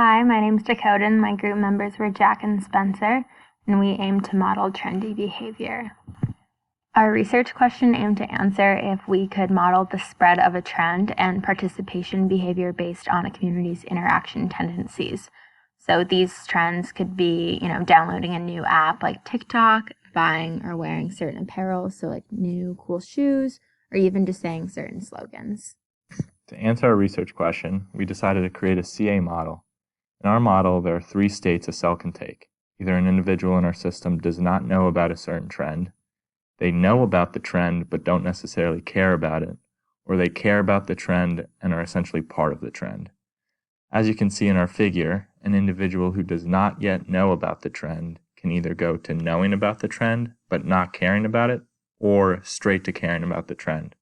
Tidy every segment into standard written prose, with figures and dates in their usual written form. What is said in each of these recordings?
Hi, my name's Dakota and my group members were Jack and Spencer, and we aimed to model trendy behavior. Our research question aimed to answer if we could model the spread of a trend and participation behavior based on a community's interaction tendencies. So these trends could be, downloading a new app like TikTok, buying or wearing certain apparel, so like new cool shoes, or even just saying certain slogans. To answer our research question, we decided to create a CA model. In our model, there are 3 states a cell can take. Either an individual in our system does not know about a certain trend, they know about the trend but don't necessarily care about it, or they care about the trend and are essentially part of the trend. As you can see in our figure, an individual who does not yet know about the trend can either go to knowing about the trend but not caring about it, or straight to caring about the trend.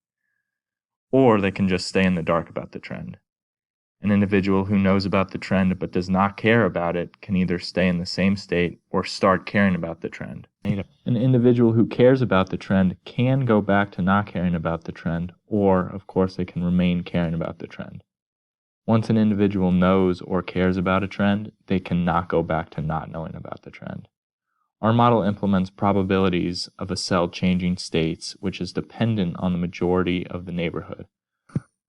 Or they can just stay in the dark about the trend. An individual who knows about the trend but does not care about it can either stay in the same state or start caring about the trend. An individual who cares about the trend can go back to not caring about the trend, or, of course, they can remain caring about the trend. Once an individual knows or cares about a trend, they cannot go back to not knowing about the trend. Our model implements probabilities of a cell changing states, which is dependent on the majority of the neighborhood.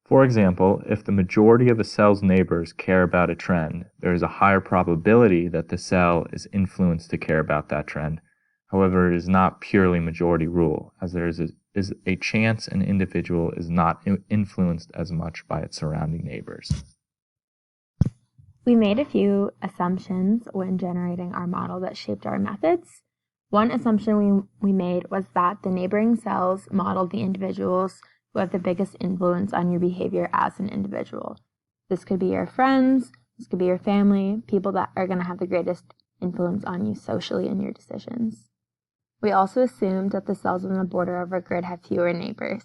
For example, if the majority of a cell's neighbors care about a trend, there is a higher probability that the cell is influenced to care about that trend. However, it is not purely majority rule, as there is a chance an individual is not influenced as much by its surrounding neighbors. We made a few assumptions when generating our model that shaped our methods. One assumption we made was that the neighboring cells modeled the individuals who have the biggest influence on your behavior as an individual. This could be your friends, this could be your family, people that are going to have the greatest influence on you socially in your decisions. We also assumed that the cells on the border of our grid have fewer neighbors.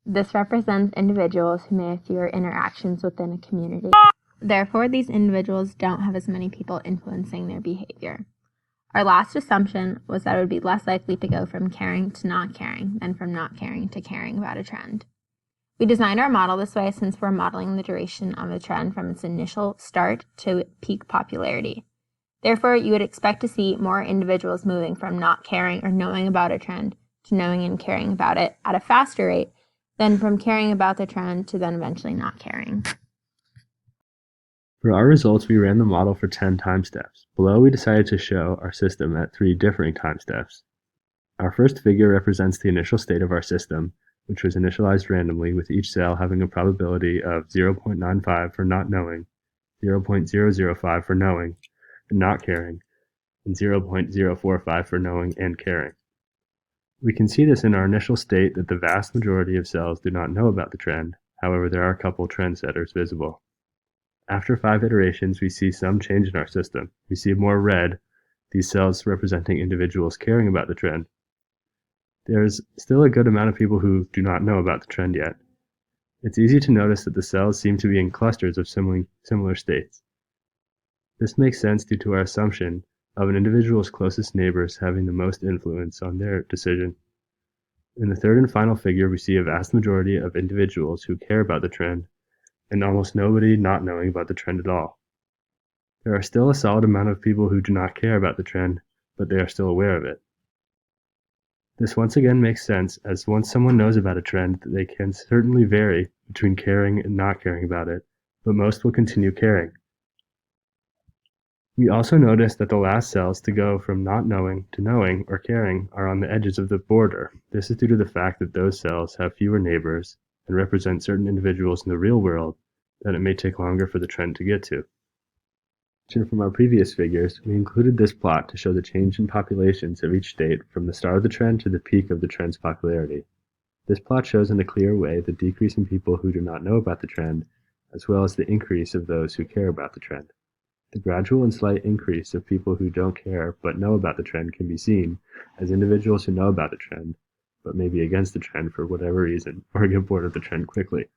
This represents individuals who may have fewer interactions within a community. Therefore, these individuals don't have as many people influencing their behavior. Our last assumption was that it would be less likely to go from caring to not caring than from not caring to caring about a trend. We designed our model this way since we're modeling the duration of a trend from its initial start to peak popularity. Therefore, you would expect to see more individuals moving from not caring or knowing about a trend to knowing and caring about it at a faster rate than from caring about the trend to then eventually not caring. For our results, we ran the model for 10 time steps. Below, we decided to show our system at 3 differing time steps. Our first figure represents the initial state of our system, which was initialized randomly, with each cell having a probability of 0.95 for not knowing, 0.005 for knowing and not caring, and 0.045 for knowing and caring. We can see this in our initial state that the vast majority of cells do not know about the trend. However, there are a couple trend setters visible. After 5 iterations, we see some change in our system. We see more red, these cells representing individuals caring about the trend. There's still a good amount of people who do not know about the trend yet. It's easy to notice that the cells seem to be in clusters of similar states. This makes sense due to our assumption of an individual's closest neighbors having the most influence on their decision. In the third and final figure, we see a vast majority of individuals who care about the trend, and almost nobody not knowing about the trend at all. There are still a solid amount of people who do not care about the trend, but they are still aware of it. This once again makes sense, as once someone knows about a trend, they can certainly vary between caring and not caring about it, but most will continue caring. We also notice that the last cells to go from not knowing to knowing or caring are on the edges of the border. This is due to the fact that those cells have fewer neighbors and represent certain individuals in the real world that it may take longer for the trend to get to. From our previous figures, we included this plot to show the change in populations of each state from the start of the trend to the peak of the trend's popularity. This plot shows in a clear way the decrease in people who do not know about the trend, as well as the increase of those who care about the trend. The gradual and slight increase of people who don't care but know about the trend can be seen as individuals who know about the trend, but may be against the trend for whatever reason, or get bored of the trend quickly.